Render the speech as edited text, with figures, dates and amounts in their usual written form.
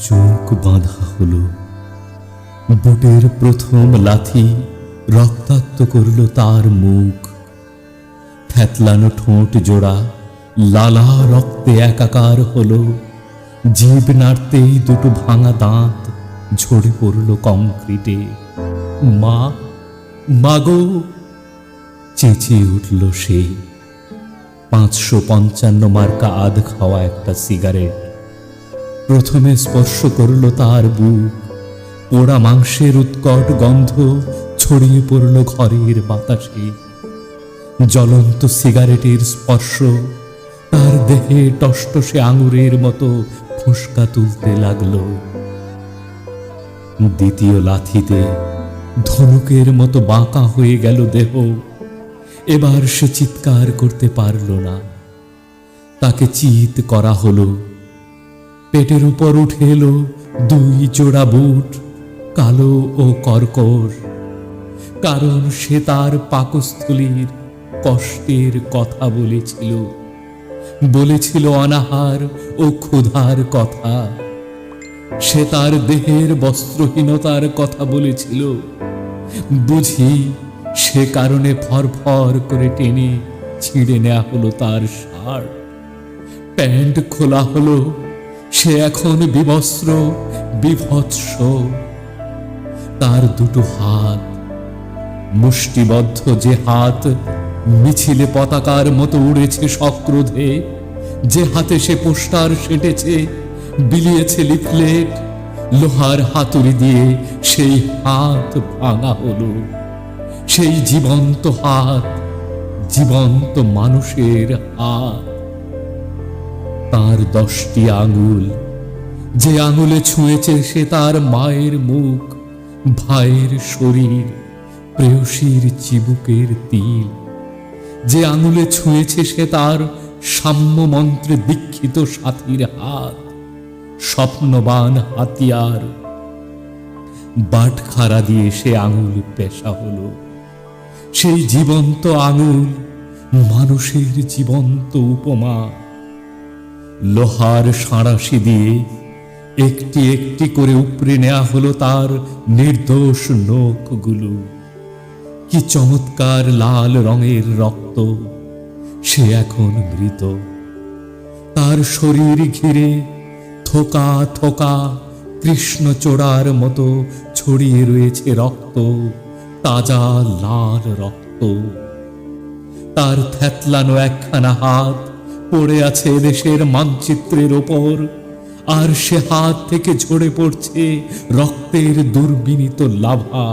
চোখ বাঁধা হলো। বুটের প্রথম লাথি রক্তাক্ত করল তার মুখ। থ্যাতলানো ঠোঁট জোড়া লালা রক্তে একাকার হলো। জিভ নাড়তেই দুটো ভাঙা দাঁত ঝরে পড়ল কংক্রিটে। মা, মাগো, চেঁচিয়ে উঠল সে। 555 মার্কা আধ খাওয়া একটা সিগারেট প্রথমে স্পর্শ করল তার বুক। পোড়া মাংসের উৎকট গন্ধ ছড়িয়ে পড়ল ঘরের বাতাসে। জ্বলন্ত সিগারেটের স্পর্শ তার দেহে টসটসে আঙুরের মতো ফুসকা তুলতে লাগল। দ্বিতীয় লাথিতে ধনুকের মতো বাঁকা হয়ে গেল দেহ। এবার সে চিৎকার করতে পারল না। তাকে চিৎ করা হলো। পেটের উপর উঠে এলো 2 জোড়া বুট, কালো ও কর্কশ। কারণ সে তার পাকস্থলীর কষ্টের কথা বলেছিল অনাহার ও ক্ষুধার কথা। সে তার দেহের বস্ত্রহীনতার কথা বলেছিল। বুঝি সে কারণে ফরফর করে টেনে ছিঁড়ে নেওয়া হলো তার শার্ট। প্যান্ট খোলা হলো। সে এখন বিবস্ত্র, বিভৎস। তার দুটো হাত, মুষ্টিবদ্ধ যে হাত মিছিলে পতাকার মতো উড়েছে সক্রোধে, যে হাতে সে পোস্টার সেটেছে, বিলিয়েছে লিফলেট, লোহার হাতুড়ি দিয়ে সেই হাত ভাঙা হলো। সেই জীবন্ত হাত, জীবন্ত মানুষের হাত। তার 10টি আঙুল, যে আঙুলে ছুঁয়েছে সে তার মায়ের মুখ, ভাইয়ের শরীর, প্রেয়সীর চিবুকের তিল। যে আঙুলে ছুঁয়েছে সে তার সাম্য মন্ত্রে দীক্ষিত সাথীর হাত, স্বপ্নবান হাতিয়ার। বাটখারা দিয়ে সে আঙুল পেশা হলো। সেই জীবন্ত আঙুল মানুষের জীবন্ত উপমা। লোহার সাঁড়াশি দিয়ে একটি একটি করে উপড়ে নেওয়া হলো তার নির্দোষ নখগুলো। কি চমৎকার লাল রঙের রক্ত! সে এখন মৃত। তার শরীর ঘিরে থোকা থোকা কৃষ্ণচূড়ার মতো ছড়িয়ে রয়েছে রক্ত, তাজা লাল রক্ত। তার থ্যাতলানো একখানা হাত পড়ে আছে দেশের মানচিত্রের ওপর, আর সে হাত থেকে ঝরে পড়ছে রক্তের দুর্বিনীত লাভা।